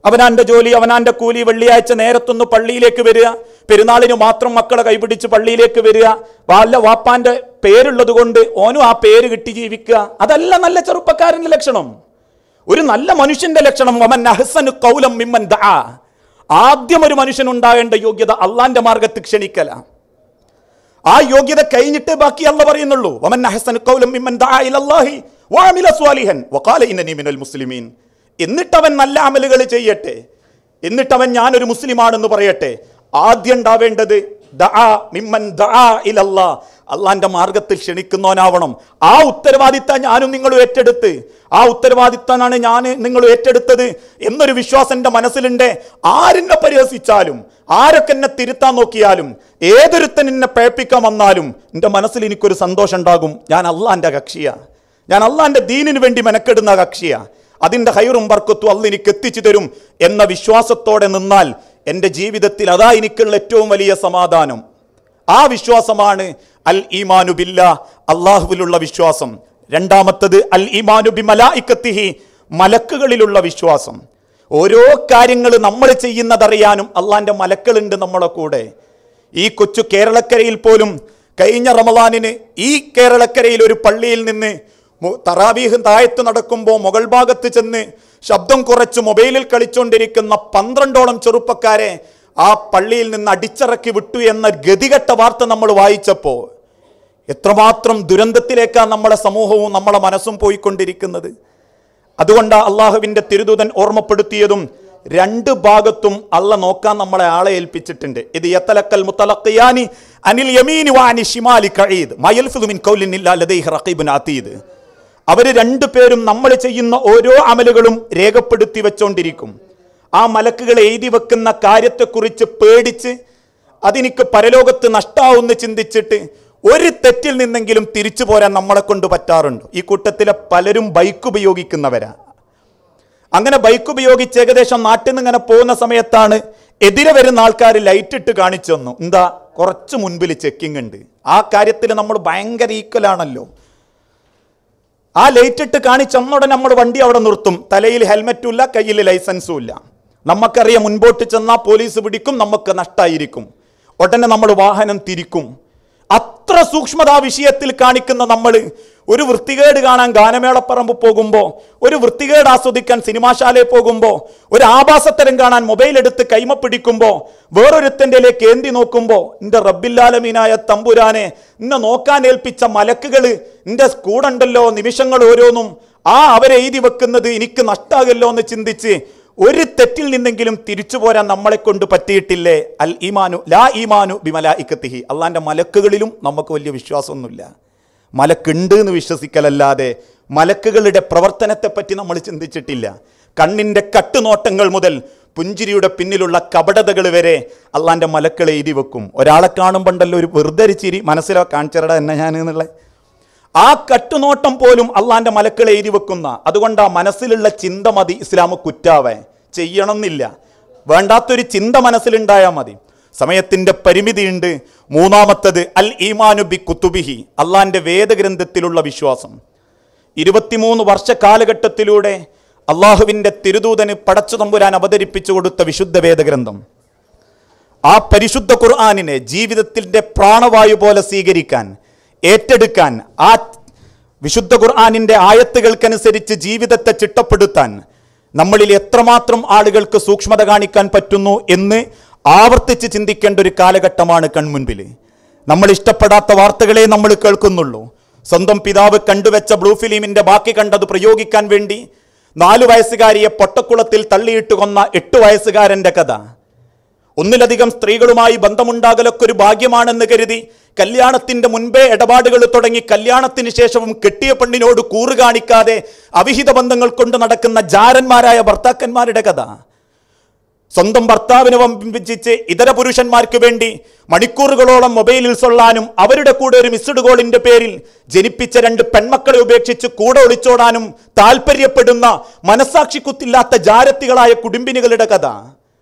അവനാൻ്റെ ജോലി, അവനാൻ്റെ കൂലി, വെള്ളിയാഴ്ച നേരത്തൊന്ന് പള്ളിയിലേക്ക് വരിക, പെരുന്നാളിന് മാത്രം മക്കളെ കൈപിടിച്ച് പള്ളിയിലേക്ക് വരിക, വല്ല വാപ്പാൻ്റെ പേരുള്ളത് കൊണ്ട് ഓനും ആ പേര് കിട്ടി ജീവിക്കുക, അതല്ല നല്ല ചെറുപ്പക്കാരൻ്റെ ലക്ഷണം. ഒരു നല്ല മനുഷ്യന്റെ ലക്ഷണം വമൻ അഹ്സനു ഖൗലൻ മിമ്മൻ ദആ. ആദ്യം ഒരു മനുഷ്യൻ ഉണ്ടാകേണ്ട യോഗ്യത അള്ളാന്റെ മാർഗത്തിൽ ക്ഷണിക്കല. ആ യോഗ്യത കഴിഞ്ഞിട്ടേ ബാക്കി അല്ല പറയുന്നുള്ളൂ. വമൻ അഹ്സനു ഖൗലൻ മിമ്മൻ ദആ ഇലല്ലാഹി വഅമില സ്വാലിഹൻ വഖാല ഇന്നനി മിനൽ മുസ്ലിമീൻ എന്നിട്ടവൻ നല്ല അമലുകൾ ചെയ്യട്ടെ, എന്നിട്ടവൻ ഞാനൊരു മുസ്ലിമാണെന്ന് പറയട്ടെ. ആദ്യം ഉണ്ടാവേണ്ടത് അള്ളാന്റെ മാർഗത്തിൽ ക്ഷണിക്കുന്നവനാവണം. ആ ഉത്തരവാദിത്തം ഞാനും നിങ്ങളും ഏറ്റെടുത്ത്, ആ ഉത്തരവാദിത്തമാണ് ഞാൻ നിങ്ങൾ ഏറ്റെടുത്തത് എന്നൊരു വിശ്വാസം എൻ്റെ മനസ്സിലുണ്ട്. ആരെന്നെ പരിഹസിച്ചാലും, ആരൊക്കെ എന്നെ തിരുത്താൻ നോക്കിയാലും, ഏതൊരുത്തൻ എന്നെ പേപ്പിക്കാൻ വന്നാലും എൻ്റെ മനസ്സിൽ എനിക്കൊരു സന്തോഷം ഉണ്ടാകും. ഞാൻ അള്ളാന്റെ കക്ഷിയാണ്, ഞാൻ അള്ളാന്റെ ദീനിന് വേണ്ടി മെനക്കെടുന്ന കക്ഷിയാണ്. അതിൻ്റെ ഹൈറും ബർക്കത്തും അള്ളാഹ് എനിക്ക് എത്തിച്ചു തരും എന്ന വിശ്വാസത്തോടെ നിന്നാൽ എൻ്റെ ജീവിതത്തിൽ അതാ എനിക്കുള്ള ഏറ്റവും വലിയ സമാധാനം. ആ വിശ്വാസമാണ് അൽ ഈമാനു ബില്ലാ, അള്ളാഹുവിലുള്ള വിശ്വാസം. രണ്ടാമത്തത് അൽ ഈമാനു ബി മലായികത്തിഹി, മലക്കുകളിലുള്ള വിശ്വാസം. ഓരോ കാര്യങ്ങൾ നമ്മൾ ചെയ്യുന്നതറിയാനും അള്ളാന്റെ മലക്കളുണ്ട് നമ്മളെ കൂടെ. ഈ കൊച്ചു കേരളക്കരയിൽ പോലും കഴിഞ്ഞ റമദാനിന് ഈ കേരളക്കരയിൽ ഒരു പള്ളിയിൽ നിന്ന് തറാവീഹ് താഴത്ത് നടക്കുമ്പോൾ മുകൾ ഭാഗത്ത് ചെന്ന് ശബ്ദം കുറച്ച് മൊബൈലിൽ കളിച്ചുകൊണ്ടിരിക്കുന്ന 12ഓളം ചെറുപ്പക്കാരെ ആ പള്ളിയിൽ നിന്ന് അടിച്ചിറക്കി വിട്ടു എന്ന ഗതികെട്ട വാർത്ത നമ്മൾ വായിച്ചപ്പോൾ എത്രമാത്രം ദുരന്തത്തിലേക്കാണ് നമ്മളെ സമൂഹവും നമ്മളെ മനസ്സും പോയിക്കൊണ്ടിരിക്കുന്നത്. അതുകൊണ്ടാണ് അള്ളാഹുവിൻ്റെ തിരുദൂതൻ ഓർമ്മപ്പെടുത്തിയതും രണ്ട് ഭാഗത്തും അള്ള നോക്കാൻ നമ്മളെ ആളെ ഏൽപ്പിച്ചിട്ടുണ്ട്. ഇത് യതലക്കൽ മുതലഖിയാനി അനിൽ യമീനി വഅനി ശിമാലി ഖഈദ് മയൽഫിദു മിൻ ഖൗലിൻ ഇല്ലാ ലദൈഹി റഖീബുൻ അതീദ്. അവർ രണ്ടുപേരും നമ്മൾ ചെയ്യുന്ന ഓരോ അമലുകളും രേഖപ്പെടുത്തി വെച്ചോണ്ടിരിക്കും. ആ മലക്കുകൾ എഴുതി വെക്കുന്ന കാര്യത്തെക്കുറിച്ച് പേടിച്ച് അതെനിക്ക് പരലോകത്ത് നഷ്ടാവുമെന്ന് ചിന്തിച്ചിട്ട് ഒരു തെറ്റിൽ നിന്നെങ്കിലും തിരിച്ചു പോരാൻ നമ്മളെ കൊണ്ട് പറ്റാറുണ്ട്. ഈ കൂട്ടത്തിലെ പലരും ബൈക്ക് ഉപയോഗിക്കുന്നവരാ. അങ്ങനെ ബൈക്ക് ഉപയോഗിച്ച് ഏകദേശം നാട്ടിൽ നിന്ന് ഇങ്ങനെ പോകുന്ന സമയത്താണ് എതിരെ വരുന്ന ആൾക്കാർ ലൈറ്റ് ഇട്ട് കാണിച്ചു തന്നു. എന്താ, കുറച്ച് മുൻപിൽ ചെക്കിംഗ് ഉണ്ട്. ആ കാര്യത്തിൽ നമ്മൾ ഭയങ്കര ഈക്വലാണല്ലോ. ആ ലൈറ്റ് ഇട്ട് കാണിച്ചെന്നുടനെ നമ്മൾ വണ്ടി അവിടെ നിർത്തും. തലയിൽ ഹെൽമെറ്റും ഇല്ല, കയ്യിൽ ലൈസൻസും ഇല്ല. നമുക്കറിയാം മുൻപോട്ട് ചെന്നാൽ പോലീസ് പിടിക്കും, നമുക്ക് നഷ്ടമായിരിക്കും. ഉടനെ നമ്മൾ വാഹനം തിരിക്കും. അത്ര സൂക്ഷ്മത വിഷയത്തിൽ കാണിക്കുന്ന നമ്മൾ ഒരു വൃത്തികേട് കാണാൻ ഗാനമേളപ്പറമ്പ് പോകുമ്പോൾ, ഒരു വൃത്തികേട് ആസ്വദിക്കാൻ സിനിമാശാലയിൽ പോകുമ്പോൾ, ഒരു ആഭാസത്തരം കാണാൻ മൊബൈൽ എടുത്ത് കൈമ പിടിക്കുമ്പോൾ, വേറൊരുത്തൻ്റെയിലേക്ക് ഏന്തി നോക്കുമ്പോൾ, എൻ്റെ റബ്ബില്ലാലമീനായ തമ്പുരാനെ എന്നെ നോക്കാൻ ഏൽപ്പിച്ച മലക്കുകൾ എൻ്റെ കൂടെ നിമിഷങ്ങൾ ഓരോന്നും ആ അവരെഴുതി വെക്കുന്നത് എനിക്ക് നഷ്ടാകല്ലോ എന്ന് ചിന്തിച്ച് ഒരു തെറ്റിൽ നിന്നെങ്കിലും തിരിച്ചു പോരാൻ നമ്മളെ കൊണ്ട് പറ്റിയിട്ടില്ലേ? അൽ ഈമാനു ലാ ഈമാനു ബി മലായികത്തിഹി, അള്ളാന്റെ മലക്കുകളിലും നമുക്ക് വലിയ വിശ്വാസമൊന്നുമില്ല. മലക്കുണ്ട് എന്ന് വിശ്വസിക്കലല്ലാതെ മലക്കുകളുടെ പ്രവർത്തനത്തെപ്പറ്റി നമ്മൾ ചിന്തിച്ചിട്ടില്ല. കണ്ണിൻ്റെ കട്ടുനോട്ടങ്ങൾ മുതൽ പുഞ്ചിരിയുടെ പിന്നിലുള്ള കപടതകൾ വരെ അള്ളാന്റെ മലക്കളെ എഴുതി വെക്കും. ഒരാളെ കാണുമ്പോണ്ടല്ലോ ഒരു വെറുതെ ചിരി മനസ്സിലോ കാണിച്ചറട എന്നെ ഞാൻ എന്നുള്ള ആ കട്ടുനോട്ടം പോലും അള്ളാന്റെ മലക്കളെ എഴുതി വെക്കുന്ന. അതുകൊണ്ട് ആ മനസ്സിലുള്ള ചിന്ത മതി ഇസ്ലാം കുറ്റാവേ, ചെയ്യണമെന്നില്ല. വേണ്ടാത്തൊരു ചിന്ത മനസ്സിലുണ്ടായാൽ മതി. സമയത്തിൻ്റെ പരിമിതിയുണ്ട്. മൂന്നാമത്തത് അൽ ഈമാനു ബി കുത്തുബിഹി, അള്ളാന്റെ വേദഗ്രന്ഥത്തിലുള്ള വിശ്വാസം. 23 വർഷ കാലഘട്ടത്തിലൂടെ അള്ളാഹുവിൻ്റെ തിരുദൂതന് പടച്ചു തമ്പുരാൻ അവതരിപ്പിച്ചു കൊടുത്ത വിശുദ്ധ വേദഗ്രന്ഥം, ആ പരിശുദ്ധ ഖുർആനിനെ ജീവിതത്തിൻ്റെ പ്രാണവായു പോലെ സ്വീകരിക്കാൻ, ഏറ്റെടുക്കാൻ, ആ വിശുദ്ധ ഖുർആനിൻ്റെ ആയത്തുകൾക്കനുസരിച്ച് ജീവിതത്തെ ചിട്ടപ്പെടുത്താൻ നമ്മളിൽ എത്രമാത്രം ആളുകൾക്ക് സൂക്ഷ്മത കാണിക്കാൻ പറ്റുന്നു എന്ന് ആവർത്തിച്ച് ചിന്തിക്കേണ്ട ഒരു കാലഘട്ടമാണ് കൺമുൻപിൽ. നമ്മൾ ഇഷ്ടപ്പെടാത്ത വാർത്തകളെ നമ്മൾ കേൾക്കുന്നുള്ളൂ. സ്വന്തം പിതാവ് കണ്ടുവെച്ച ബ്ലൂ ഫിലിമിൻ്റെ ബാക്കി കണ്ടത് പ്രയോഗിക്കാൻ വേണ്ടി 4 വയസ്സുകാരിയെ പൊട്ടക്കുളത്തിൽ തള്ളിയിട്ട് കൊന്ന 8 വയസ്സുകാരൻ്റെ കഥ. ഒന്നിലധികം സ്ത്രീകളുമായി ബന്ധമുണ്ടാകലൊക്കെ ഒരു ഭാഗ്യമാണെന്ന് കരുതി കല്യാണത്തിൻ്റെ മുൻപേ ഇടപാടുകൾ തുടങ്ങി കല്യാണത്തിന് ശേഷവും കെട്ടിയ പെണ്ണിനോട് കൂറ് കാണിക്കാതെ അവിഹിത ബന്ധങ്ങൾ കൊണ്ട് നടക്കുന്ന ജാരന്മാരായ ഭർത്താക്കന്മാരുടെ കഥ. സ്വന്തം ഭർത്താവിനെ വമ്പിച്ചിച്ച് ഇതര പുരുഷന്മാർക്ക് വേണ്ടി മണിക്കൂറുകളോളം മൊബൈലിൽ സൊള്ളാനും അവരുടെ കൂടെ ഒരു മിസ്ഡ് കോളിന്റെ പേരിൽ ജനിപ്പിച്ച 2 പെൺമക്കളെ ഉപേക്ഷിച്ച് കൂടെ ഒളിച്ചോടാനും താല്പര്യപ്പെടുന്ന മനസാക്ഷിക്കുത്തില്ലാത്ത ജാരത്തികളായ കുടുംബിനികളുടെ കഥ.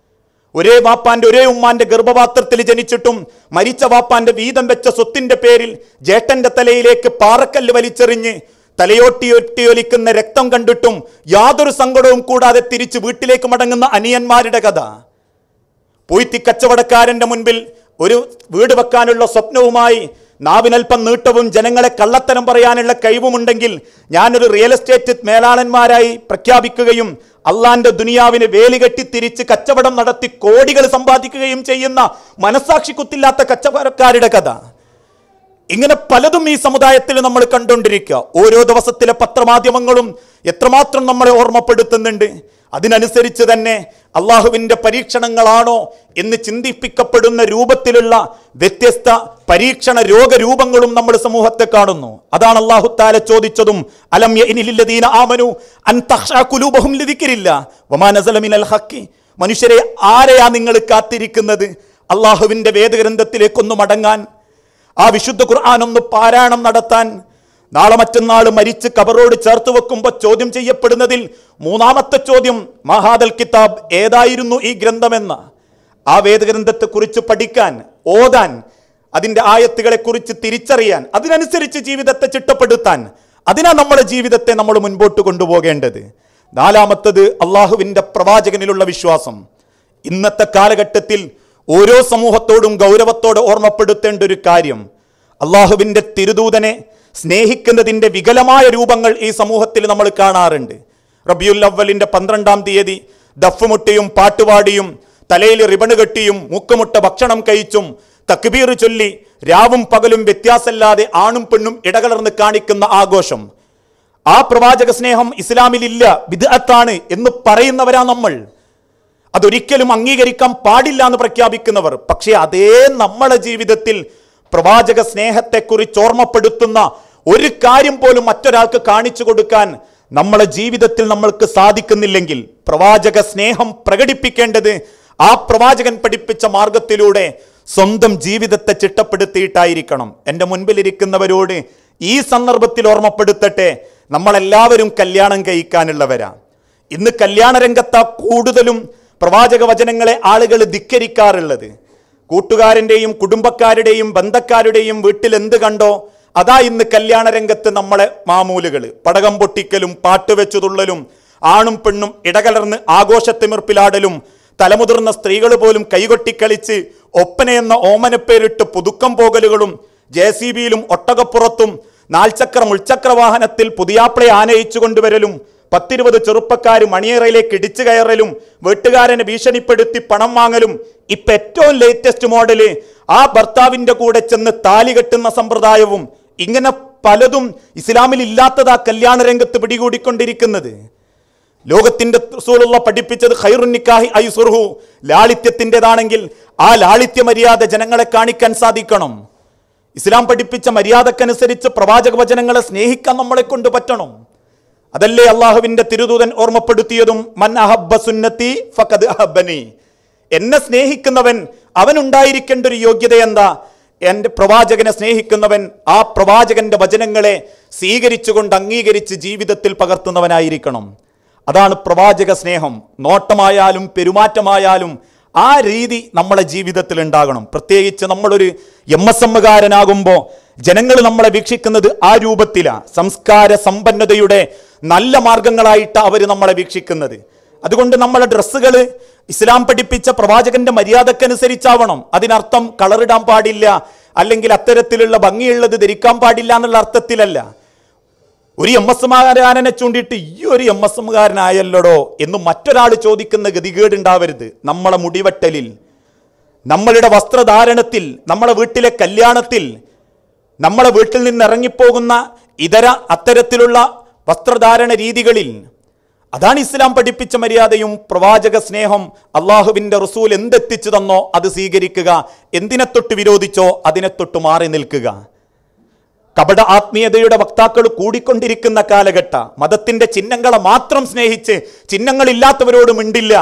ഒരേ വാപ്പാന്റെ ഒരേ ഉമ്മാന്റെ ഗർഭപാത്രത്തിൽ ജനിച്ചിട്ടും മരിച്ച വാപ്പാന്റെ വീതം വെച്ച സ്വത്തിന്റെ പേരിൽ ജേട്ടന്റെ തലയിലേക്ക് പാറക്കല്ല് വലിച്ചെറിഞ്ഞ് തലയോട്ടിയൊലിക്കുന്ന രക്തം കണ്ടിട്ടും യാതൊരു സങ്കടവും കൂടാതെ തിരിച്ച് വീട്ടിലേക്ക് മടങ്ങുന്ന അനിയന്മാരുടെ കഥ. പൊയ്ത്തി കച്ചവടക്കാരന്റെ മുൻപിൽ ഒരു വീട് വെക്കാനുള്ള സ്വപ്നവുമായി നാവിനൽപ്പം നീട്ടവും ജനങ്ങളെ കള്ളത്തരം പറയാനുള്ള കഴിവുമുണ്ടെങ്കിൽ ഞാനൊരു റിയൽ എസ്റ്റേറ്റ് മേലാളന്മാരായി പ്രഖ്യാപിക്കുകയും അള്ളാന്റെ ദുനിയാവിന് വേലികെട്ടി തിരിച്ച് കച്ചവടം നടത്തി കോടികൾ സമ്പാദിക്കുകയും ചെയ്യുന്ന മനസാക്ഷി കുത്തില്ലാത്ത കച്ചവടക്കാരുടെ കഥ. ഇങ്ങനെ പലതും ഈ സമുദായത്തിൽ നമ്മൾ കണ്ടുകൊണ്ടിരിക്കുക. ഓരോ ദിവസത്തിലെ പത്രമാധ്യമങ്ങളും എത്രമാത്രം നമ്മളെ ഓർമ്മപ്പെടുത്തുന്നുണ്ട്. അതിനനുസരിച്ച് തന്നെ അള്ളാഹുവിൻ്റെ പരീക്ഷണങ്ങളാണോ എന്ന് ചിന്തിപ്പിക്കപ്പെടുന്ന രൂപത്തിലുള്ള വ്യത്യസ്ത പരീക്ഷണ രോഗരൂപങ്ങളും നമ്മൾ സമൂഹത്തെ കാണുന്നു. അതാണ് അല്ലാഹു തആല ചോദിച്ചതും, അലം യഅനിൽ ലദീന ആമനു അൻ തഖ്ശഅ ഖുലൂബുഹും ലിദിക്രില്ലാഹ് വമാ നസല മിനൽ ഹഖ്. മനുഷ്യരെ, ആരെയാ നിങ്ങൾ കാത്തിരിക്കുന്നത്? അള്ളാഹുവിൻ്റെ വേദഗ്രന്ഥത്തിലേക്കൊന്ന് മടങ്ങാൻ, ആ വിശുദ്ധ ഖുർആൻ ഒന്ന് പാരായണം നടത്താൻ. നാളെ മറ്റന്നാൾ മരിച്ച് കബറോട് ചേർത്ത് വെക്കുമ്പോൾ ചോദ്യം ചെയ്യപ്പെടുന്നതിൽ മൂന്നാമത്തെ ചോദ്യം, മഹാദൽ കിതാബ്, ഏതായിരുന്നു ഈ ഗ്രന്ഥമെന്ന. ആ വേദഗ്രന്ഥത്തെക്കുറിച്ച് പഠിക്കാൻ, ഓതാൻ, അതിൻ്റെ ആയത്തുകളെക്കുറിച്ച് തിരിച്ചറിയാൻ, അതിനനുസരിച്ച് ജീവിതത്തെ ചിട്ടപ്പെടുത്താൻ, അതിനാ നമ്മുടെ ജീവിതത്തെ നമ്മൾ മുൻപോട്ട് കൊണ്ടുപോകേണ്ടത്. നാലാമത്തത് അള്ളാഹുവിൻ്റെ പ്രവാചകനിലുള്ള വിശ്വാസം. ഇന്നത്തെ കാലഘട്ടത്തിൽ ഓരോ സമൂഹത്തോടും ഗൗരവത്തോടെ ഓർമ്മപ്പെടുത്തേണ്ട ഒരു കാര്യം, അള്ളാഹുവിൻ്റെ തിരുദൂതനെ സ്നേഹിക്കുന്നതിൻ്റെ വികലമായ രൂപങ്ങൾ ഈ സമൂഹത്തിൽ നമ്മൾ കാണാറുണ്ട്. റബിയുൽ അവ്വലിൻ്റെ 12-ാം തീയതി ദഫ്മുട്ടിയും പാട്ടുപാടിയും തലയിൽ റിബണ് കെട്ടിയും മൂക്കുമുട്ട ഭക്ഷണം കഴിച്ചും തക്ബീർ ചൊല്ലി രാവും പകലും വ്യത്യാസമില്ലാതെ ആണും പെണ്ണും ഇടകലർന്ന് കാണിക്കുന്ന ആഘോഷം, ആ പ്രവാചക സ്നേഹം ഇസ്ലാമിലില്ല, ബിദ്അത്താണ് എന്ന് പറയുന്നവരാ നമ്മൾ. അതൊരിക്കലും അംഗീകരിക്കാൻ പാടില്ല എന്ന് പ്രഖ്യാപിക്കുന്നവർ. പക്ഷേ അതേ നമ്മളെ ജീവിതത്തിൽ പ്രവാചക സ്നേഹത്തെക്കുറിച്ച് ഓർമ്മപ്പെടുത്തുന്ന ഒരു കാര്യം പോലും മറ്റൊരാൾക്ക് കാണിച്ചു കൊടുക്കാൻ നമ്മളെ ജീവിതത്തിൽ നമ്മൾക്ക് സാധിക്കുന്നില്ലെങ്കിൽ, പ്രവാചക സ്നേഹം പ്രകടിപ്പിക്കേണ്ടത് ആ പ്രവാചകൻ പഠിപ്പിച്ച മാർഗത്തിലൂടെ സ്വന്തം ജീവിതത്തെ ചിട്ടപ്പെടുത്തിയിട്ടായിരിക്കണം. എൻ്റെ മുൻപിലിരിക്കുന്നവരോട് ഈ സന്ദർഭത്തിൽ ഓർമ്മപ്പെടുത്തട്ടെ, നമ്മളെല്ലാവരും കല്യാണം കഴിക്കാനുള്ളവരാ. ഇന്ന് കല്യാണ രംഗത്താ കൂടുതലും പ്രവാചക വചനങ്ങളെ ആളുകൾ ധിക്കരിക്കാറുള്ളത്. കൂട്ടുകാരൻ്റെയും കുടുംബക്കാരുടെയും ബന്ധക്കാരുടെയും വീട്ടിൽ എന്ത് കണ്ടോ അതാ ഇന്ന് കല്യാണ രംഗത്ത് നമ്മളെ മാമൂലുകൾ. പടകം പൊട്ടിക്കലും പാട്ടുവെച്ചു തുള്ളലും ആണും പെണ്ണും ഇടകലർന്ന് ആഘോഷത്തിമിർപ്പിലാടലും തലമുതിർന്ന സ്ത്രീകൾ പോലും കൈകൊട്ടിക്കളിച്ച് ഒപ്പനയെന്ന ഓമനപ്പേരിട്ട് പുതുക്കം പോകലുകളും JCBയിലും ഒട്ടകപ്പുറത്തും 4 ചക്ര മുൾചക്ര വാഹനത്തിൽ പുതിയാപ്പിളയെ ആനയിച്ചു കൊണ്ടുവരലും 10-20 ചെറുപ്പക്കാർ മണിയറയിലേക്ക് ഇടിച്ചു കയറലും വീട്ടുകാരനെ ഭീഷണിപ്പെടുത്തി പണം വാങ്ങലും ഇപ്പം ഏറ്റവും ലേറ്റസ്റ്റ് മോഡല് ആ ഭർത്താവിൻ്റെ കൂടെ ചെന്ന് താലി കെട്ടുന്ന സമ്പ്രദായവും, ഇങ്ങനെ പലതും ഇസ്ലാമിൽ ഇല്ലാത്തതാ കല്യാണ രംഗത്ത് പിടികൂടിക്കൊണ്ടിരിക്കുന്നത്. ലോകത്തിൻ്റെ റസൂലുള്ള പഠിപ്പിച്ചത് ഖൈറുൻ നിക്കാഹി ഐസുറുഹു, ലാളിത്യത്തിൻ്റെതാണെങ്കിൽ ആ ലാളിത്യ മര്യാദ ജനങ്ങളെ കാണിക്കാൻ സാധിക്കണം. ഇസ്ലാം പഠിപ്പിച്ച മര്യാദക്കനുസരിച്ച് പ്രവാചക വചനങ്ങളെ സ്നേഹിക്കാൻ നമ്മളെ കൊണ്ട് പറ്റണം. അതല്ലേ അള്ളാഹുവിൻ്റെ തിരുദൂതൻ ഓർമ്മപ്പെടുത്തിയതും, മൻ അഹബ്ബ സുന്നത്തി ഫഖദ് അഹബ്ബനി, എന്നെ സ്നേഹിക്കുന്നവൻ അവനുണ്ടായിരിക്കേണ്ട ഒരു യോഗ്യത എന്താ? എൻ്റെ പ്രവാചകനെ സ്നേഹിക്കുന്നവൻ ആ പ്രവാചകന്റെ വചനങ്ങളെ സ്വീകരിച്ചുകൊണ്ട് അംഗീകരിച്ച് ജീവിതത്തിൽ പകർത്തുന്നവനായിരിക്കണം. അതാണ് പ്രവാചക സ്നേഹം. നോട്ടമായാലും പെരുമാറ്റമായാലും ആ രീതി നമ്മളെ ജീവിതത്തിൽ ഉണ്ടാകണം. പ്രത്യേകിച്ച് നമ്മളൊരു MSMകാരനാകുമ്പോൾ ജനങ്ങൾ നമ്മളെ വീക്ഷിക്കുന്നത് ആ രൂപത്തിലാണ്. സംസ്കാര സമ്പന്നതയുടെ നല്ല മാർഗങ്ങളായിട്ട് അവർ നമ്മളെ വീക്ഷിക്കുന്നത്. അതുകൊണ്ട് നമ്മളെ ഡ്രസ്സുകൾ ഇസ്ലാം പഠിപ്പിച്ച പ്രവാചകന്റെ മര്യാദക്കനുസരിച്ചാവണം. അതിനർത്ഥം കളറിടാൻ പാടില്ല, അല്ലെങ്കിൽ അത്തരത്തിലുള്ള ഭംഗിയുള്ളത് ധരിക്കാൻ പാടില്ല എന്നുള്ള അർത്ഥത്തിലല്ല. ഒരു MSMകാരനെ ചൂണ്ടിയിട്ട് ഈ ഒരു MSMകാരനായല്ലോടോ എന്ന് മറ്റൊരാൾ ചോദിക്കുന്ന ഗതികേടുണ്ടാവരുത്. നമ്മളെ മുടിവെട്ടലിൽ, നമ്മളുടെ വസ്ത്രധാരണത്തിൽ, നമ്മളെ വീട്ടിലെ കല്യാണത്തിൽ, നമ്മളെ വീട്ടിൽ നിന്ന് ഇറങ്ങിപ്പോകുന്ന ഇതര അത്തരത്തിലുള്ള വസ്ത്രധാരണ രീതികളിൽ. അതാണ് ഇസ്ലാം പഠിപ്പിച്ച മര്യാദയും പ്രവാചക സ്നേഹം. അള്ളാഹുവിൻ്റെ റസൂൽ എന്തെത്തിച്ചു തന്നോ അത് സ്വീകരിക്കുക, എന്തിനെ തൊട്ട് വിരോധിച്ചോ അതിനെ തൊട്ട് മാറി നിൽക്കുക. കപട ആത്മീയതയുടെ വക്താക്കൾ കൂടിക്കൊണ്ടിരിക്കുന്ന കാലഘട്ട, മതത്തിന്റെ ചിഹ്നങ്ങളെ മാത്രം സ്നേഹിച്ച് ചിഹ്നങ്ങളില്ലാത്തവരോട് മിണ്ടില്ല,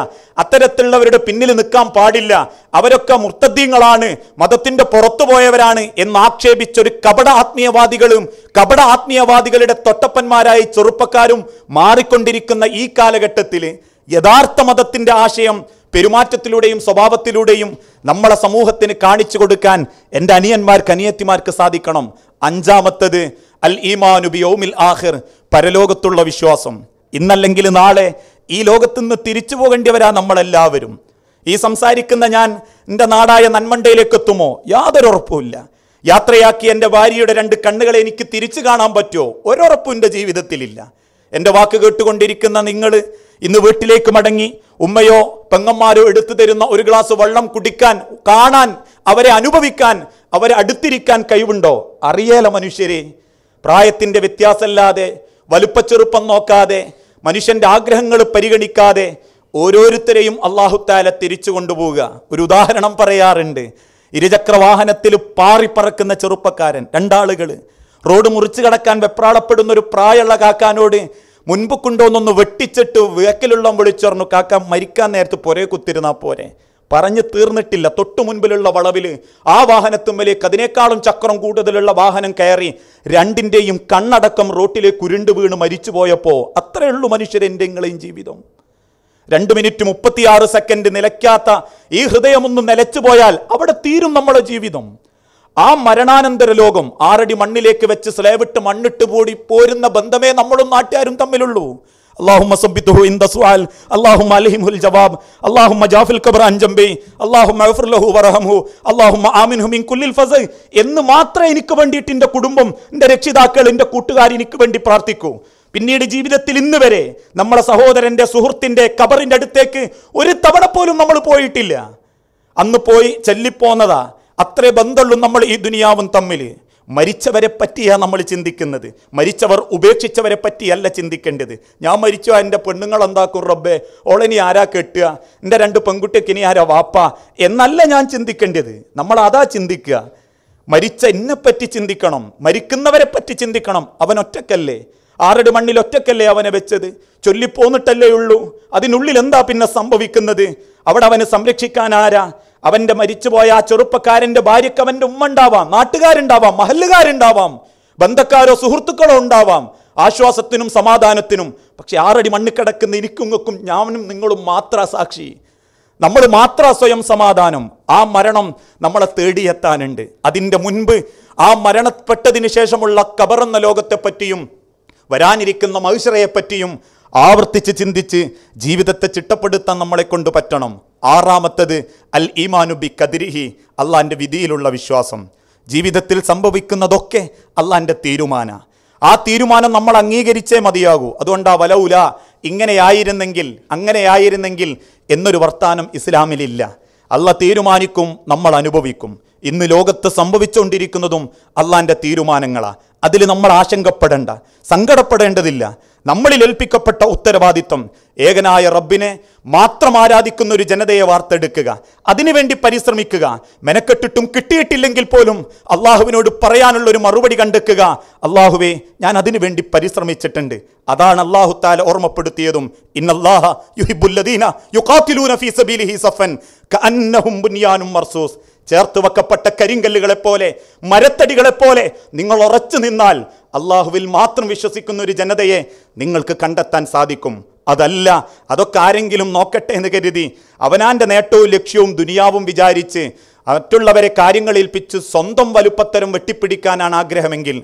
അത്തരത്തിലുള്ളവരുടെ പിന്നിൽ നിൽക്കാൻ പാടില്ല, അവരൊക്കെ മുർത്തദ്ദീങ്ങളാണ്, മതത്തിന്റെ പുറത്തുപോയവരാണ് എന്ന് ആക്ഷേപിച്ചൊരു കപട ആത്മീയവാദികളും കപട ആത്മീയവാദികളുടെ തൊട്ടപ്പന്മാരായി ചെറുപ്പക്കാരും മാറിക്കൊണ്ടിരിക്കുന്ന ഈ കാലഘട്ടത്തിൽ യഥാർത്ഥ മതത്തിന്റെ ആശയം പെരുമാറ്റത്തിലൂടെയും സ്വഭാവത്തിലൂടെയും നമ്മളെ സമൂഹത്തിന് കാണിച്ചു കൊടുക്കാൻ എൻ്റെ അനിയന്മാർക്ക് അനിയത്തിമാർക്ക് സാധിക്കണം. അഞ്ചാമത്തത് അൽ ഈമാനു ബിയൗമിൽ ആഖിർ, പരലോകത്തുള്ള വിശ്വാസം. ഇന്നല്ലെങ്കിൽ നാളെ ഈ ലോകത്തു നിന്ന് തിരിച്ചു പോകേണ്ടിവരാ നമ്മളെല്ലാവരും. ഈ സംസാരിക്കുന്ന ഞാൻ എൻ്റെ നാടായ നന്മണ്ടയിലേക്ക് എത്തുമോ? യാതൊരു ഉറപ്പുമില്ല. യാത്രയാക്കി എൻ്റെ ഭാര്യയുടെ 2 കണ്ണുകളെ എനിക്ക് തിരിച്ചു കാണാൻ പറ്റുമോ? ഒരുറപ്പും എൻ്റെ ജീവിതത്തിലില്ല. എൻ്റെ വാക്ക് കേട്ടുകൊണ്ടിരിക്കുന്ന നിങ്ങൾ ഇന്ന് വീട്ടിലേക്ക് മടങ്ങി ഉമ്മയോ പെങ്ങന്മാരോ എടുത്തു തരുന്ന ഒരു ഗ്ലാസ് വെള്ളം കുടിക്കാൻ, കാണാൻ, അവരെ അനുഭവിക്കാൻ, അവരെ അടുത്തിരിക്കാൻ കഴിവുണ്ടോ? അറിയേല മനുഷ്യരെ. പ്രായത്തിൻ്റെ വ്യത്യാസമല്ലാതെ, വലുപ്പച്ചെറുപ്പം നോക്കാതെ, മനുഷ്യൻ്റെ ആഗ്രഹങ്ങൾ പരിഗണിക്കാതെ ഓരോരുത്തരെയും അല്ലാഹു തആല തിരിച്ചു കൊണ്ടുപോവുക. ഒരു ഉദാഹരണം പറയാറുണ്ട്. ഇരുചക്രവാഹനത്തിൽ പാറിപ്പറക്കുന്ന ചെറുപ്പക്കാരൻ, രണ്ടാളുകൾ റോഡ് മുറിച്ചു കടക്കാൻ വെപ്രാളപ്പെടുന്ന ഒരു പ്രായമുള്ള കാക്കാനോട് മുൻപ് കൊണ്ടോന്നൊന്ന് വെട്ടിച്ചിട്ട് വേക്കലുള്ള വിളിച്ചറിഞ്ഞു, കാക്ക മരിക്കാൻ നേരത്ത് പൊരേ കുത്തിരുന്നാൽ പോരെ. പറഞ്ഞു തീർന്നിട്ടില്ല. തൊട്ടു മുൻപിലുള്ള വളവിൽ ആ വാഹനത്തുമ്പിലേക്ക് അതിനേക്കാളും ചക്രം കൂടുതലുള്ള വാഹനം കയറി രണ്ടിൻ്റെയും കണ്ണടക്കം റോട്ടിലേക്ക് ഉരുണ്ടു വീണ് മരിച്ചു പോയപ്പോൾ അത്രയേ ഉള്ളൂ മനുഷ്യരെൻ്റെ നിങ്ങളെയും ജീവിതം. 2 മിനിറ്റ് 36 സെക്കൻഡ് നിലയ്ക്കാത്ത ഈ ഹൃദയമൊന്ന് നിലച്ചു പോയാൽ അവിടെ തീരും നമ്മുടെ ജീവിതം. ആ മരണാനന്തര ലോകം 6 അടി മണ്ണിലേക്ക് വെച്ച് സ്ലേവിട്ട് മണ്ണിട്ട് പൂടി പോരുന്ന ബന്ധമേ നമ്മളും നാട്ടുകാരും തമ്മിലുള്ളൂ. അല്ലാഹുമ്മ സബ്ബിതുഹു ഇൻദ സുആൽ, അല്ലാഹുമ്മ അൽഹിമുൽ ജവാബ്, അല്ലാഹുമ്മ ജാഫിൽ ഖബ്റ അൻ ജംബി, അല്ലാഹുമ്മ അഗ്ഫിർ ലഹു വറഹംഹു, അല്ലാഹുമ്മ ആമിൻഹു മിൻ കുല്ലിൽ ഫസ എന്ന് മാത്രമേ എനിക്ക് വേണ്ടിയിട്ട് എൻ്റെ കുടുംബം, എൻ്റെ രക്ഷിതാക്കൾ, എൻ്റെ കൂട്ടുകാർ എനിക്ക് വേണ്ടി പ്രാർത്ഥിക്കൂ. പിന്നീട് ജീവിതത്തിൽ ഇന്ന് വരെ നമ്മളെ സഹോദരൻ്റെ സുഹൃത്തിൻ്റെ ഖബറിൻ്റെ അടുത്തേക്ക് ഒരു തവണ പോലും നമ്മൾ പോയിട്ടില്ല. അന്ന് പോയി ചൊല്ലിപ്പോന്നതാ. അത്രേ ബന്ധമുള്ളൂ നമ്മൾ ഈ ദുനിയാവും തമ്മിൽ. മരിച്ചവരെ പറ്റിയാണ് നമ്മൾ ചിന്തിക്കുന്നത്. മരിച്ചവർ ഉപേക്ഷിച്ചവരെ പറ്റിയല്ല ചിന്തിക്കേണ്ടത്. ഞാൻ മരിച്ചോ, എൻ്റെ പെണ്ണുങ്ങൾ എന്താക്കും റബ്ബേ, ഓളെനി ആരാ കെട്ടുക, എൻ്റെ 2 പെൺകുട്ടിക്ക് ഇനി ആരാ വാപ്പ എന്നല്ല ഞാൻ ചിന്തിക്കേണ്ടത്. നമ്മൾ അതാ ചിന്തിക്കുക. മരിച്ച എന്നെപ്പറ്റി ചിന്തിക്കണം, മരിക്കുന്നവരെ പറ്റി ചിന്തിക്കണം. അവൻ ഒറ്റക്കല്ലേ, 6 അടി മണ്ണിൽ ഒറ്റക്കല്ലേ അവനെ വെച്ചത്, ചൊല്ലിപ്പോന്നിട്ടല്ലേ ഉള്ളൂ. അതിനുള്ളിൽ എന്താ പിന്നെ സംഭവിക്കുന്നത്? അവിടെ അവന് സംരക്ഷിക്കാൻ ആരാ? അവൻ്റെ മരിച്ചുപോയ ആ ചെറുപ്പക്കാരൻ്റെ ഭാര്യയ്ക്ക് അവൻ്റെ ഉമ്മ ഉണ്ടാവാം, നാട്ടുകാരുണ്ടാവാം, മഹല്ലുകാരുണ്ടാവാം, ബന്ധക്കാരോ സുഹൃത്തുക്കളോ ഉണ്ടാവാം, ആശ്വാസത്തിനും സമാധാനത്തിനും. പക്ഷെ 6 അടി മണ്ണിൽ കിടക്കുന്ന എനിക്കും ഞാനും നിങ്ങളും മാത്ര സാക്ഷി. നമ്മൾ മാത്ര സ്വയം സമാധാനം. ആ മരണം നമ്മളെ തേടിയെത്താനുണ്ട്. അതിൻ്റെ മുൻപ് ആ മരണപ്പെട്ടതിന് ശേഷമുള്ള ഖബറെന്ന ലോകത്തെപ്പറ്റിയും വരാനിരിക്കുന്ന മഹ്ശറയെപ്പറ്റിയും ആവർത്തിച്ച് ചിന്തിച്ച് ജീവിതത്തെ ചിട്ടപ്പെടുത്താൻ നമ്മളെ കൊണ്ട് പറ്റണം. 6ാമത്തേത് അൽ ഈമാനു ബി ഖദ്രിഹി, അള്ളാൻ്റെ വിധിയിലുള്ള വിശ്വാസം. ജീവിതത്തിൽ സംഭവിക്കുന്നതൊക്കെ അള്ളാൻ്റെ തീരുമാന. ആ തീരുമാനം നമ്മൾ അംഗീകരിച്ചേ മതിയാകൂ. അതുകൊണ്ടാ വലൗല, ഇങ്ങനെയായിരുന്നെങ്കിൽ അങ്ങനെയായിരുന്നെങ്കിൽ എന്നൊരു വർത്താനം ഇസ്ലാമിലില്ല. അള്ളാഹ് തീരുമാനിക്കും, നമ്മൾ അനുഭവിക്കും. ഇന്ന് ലോകത്ത് സംഭവിച്ചുകൊണ്ടിരിക്കുന്നതും അള്ളാൻ്റെ തീരുമാനങ്ങളാണ്. അതിൽ നമ്മൾ ആശങ്കപ്പെടേണ്ട, സങ്കടപ്പെടേണ്ടതില്ല. നമ്മളിൽ ഏൽപ്പിക്കപ്പെട്ട ഉത്തരവാദിത്വം ഏകനായ റബ്ബിനെ മാത്രം ആരാധിക്കുന്ന ഒരു ജനതയെ വാർത്തെടുക്കുക, അതിനുവേണ്ടി പരിശ്രമിക്കുക. മെനക്കെട്ടിട്ടും കിട്ടിയിട്ടില്ലെങ്കിൽ പോലും അള്ളാഹുവിനോട് പറയാനുള്ളൊരു മറുപടി കണ്ടെത്തുക, അള്ളാഹുവേ ഞാൻ അതിനു വേണ്ടി പരിശ്രമിച്ചിട്ടുണ്ട്. അതാണ് അള്ളാഹു തആല ഓർമ്മപ്പെടുത്തിയതും. ഇന്നല്ലാഹ യുഹിബ്ബുല്ലദീന യുഖാതിലൂന ഫീ സബീലിഹി സഫൻ കഅന്നഹും ബുനിയാനും മർസൂസ്. ചേർത്ത് വെക്കപ്പെട്ട കരിങ്കല്ലുകളെപ്പോലെ, മരത്തടികളെപ്പോലെ നിങ്ങൾ ഉറച്ചു നിന്നാൽ അള്ളാഹുവിൽ മാത്രം വിശ്വസിക്കുന്ന ഒരു ജനതയെ നിങ്ങൾക്ക് കണ്ടെത്താൻ സാധിക്കും. അതല്ല, അതൊക്കെ ആരെങ്കിലും നോക്കട്ടെ എന്ന് കരുതി അവനാൻ്റെ നേട്ടവും ലക്ഷ്യവും ദുനിയാവും വിചാരിച്ച് മറ്റുള്ളവരെ കാര്യങ്ങൾ ഏൽപ്പിച്ച് സ്വന്തം വലുപ്പത്തരം വെട്ടിപ്പിടിക്കാനാണ് ആഗ്രഹമെങ്കിൽ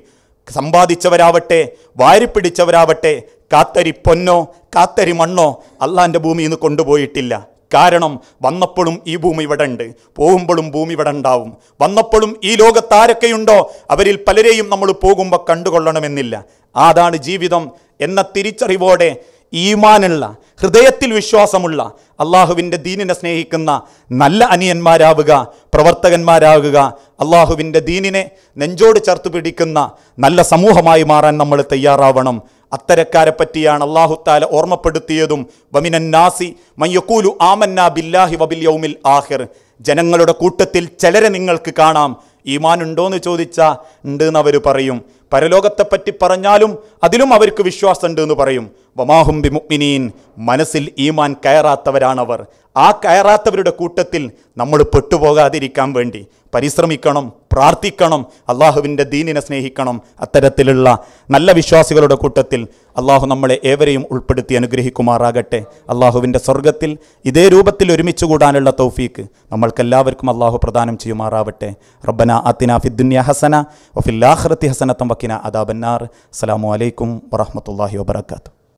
സമ്പാദിച്ചവരാവട്ടെ, വാരിപ്പിടിച്ചവരാവട്ടെ, കാത്തരി പൊന്നോ കാത്തരി മണ്ണോ അള്ളാൻ്റെ ഭൂമിയിൽ നിന്ന് കൊണ്ടുപോയിട്ടില്ല. കാരണം വന്നപ്പോഴും ഈ ഭൂമി ഇവിടെ ഉണ്ട്, പോകുമ്പോഴും ഭൂമി ഇവിടെ ഉണ്ടാവും. വന്നപ്പോഴും ഈ ലോകത്ത് ആരൊക്കെയുണ്ടോ അവരിൽ പലരെയും നമ്മൾ പോകുമ്പോൾ കണ്ടുകൊള്ളണമെന്നില്ല. അതാണ് ജീവിതം എന്ന തിരിച്ചറിവോടെ ഈമാനുള്ള, ഹൃദയത്തിൽ വിശ്വാസമുള്ള, അള്ളാഹുവിൻ്റെ ദീനിനെ സ്നേഹിക്കുന്ന നല്ല അനിയന്മാരാവുക, പ്രവർത്തകന്മാരാവുക. അള്ളാഹുവിൻ്റെ ദീനിനെ നെഞ്ചോട് ചേർത്ത് പിടിക്കുന്ന നല്ല സമൂഹമായി മാറാൻ നമ്മൾ തയ്യാറാവണം. അത്തരക്കാരെ പറ്റിയാണ് അല്ലാഹു തആല ഓർമ്മപ്പെടുത്തിയതും. വമിനന്നാസി മയ്യഖൂലു ആമന്നാ ബില്ലാഹി വബിൽ യൗമിൽ ആഖിർ. ജനങ്ങളുടെ കൂട്ടത്തിൽ ചിലരെ നിങ്ങൾക്ക് കാണാം, ഈമാൻ ഉണ്ടോയെന്ന് ചോദിച്ചാൽ ഉണ്ട് എന്ന് അവർ പറയും. പരലോകത്തെപ്പറ്റി പറഞ്ഞാലും അതിലും അവർക്ക് വിശ്വാസം ഉണ്ട് എന്ന് പറയും. വമാഹും ബിമുഅ്മിനീൻ, മനസ്സിൽ ഈമാൻ കയറാത്തവരാണവർ. ആ കയറാത്തവരുടെ കൂട്ടത്തിൽ നമ്മൾ പെട്ടുപോകാതിരിക്കാൻ വേണ്ടി പരിശ്രമിക്കണം, പ്രാർത്ഥിക്കണം, അള്ളാഹുവിൻ്റെ ദീനിനെ സ്നേഹിക്കണം. അത്തരത്തിലുള്ള നല്ല വിശ്വാസികളുടെ കൂട്ടത്തിൽ അള്ളാഹു നമ്മളെ ഏവരെയും ഉൾപ്പെടുത്തി അനുഗ്രഹിക്കുമാറാകട്ടെ. അള്ളാഹുവിൻ്റെ സ്വർഗത്തിൽ ഇതേ രൂപത്തിൽ ഒരുമിച്ച് കൂടാനുള്ള തൗഫീക്ക് നമ്മൾക്കെല്ലാവർക്കും അള്ളാഹു പ്രദാനം ചെയ്യുമാറാവട്ടെ. റബ്ബന ആതിനാ ഫിദ്ദുനിയ ഹസന വഫിൽ ആഖിറതി ഹസനതൻ വഖിനാ അദാബന്നാർ. അസ്സലാമു അലൈക്കും വറഹ്മത്തുള്ളാഹി വബറകാതുഹു.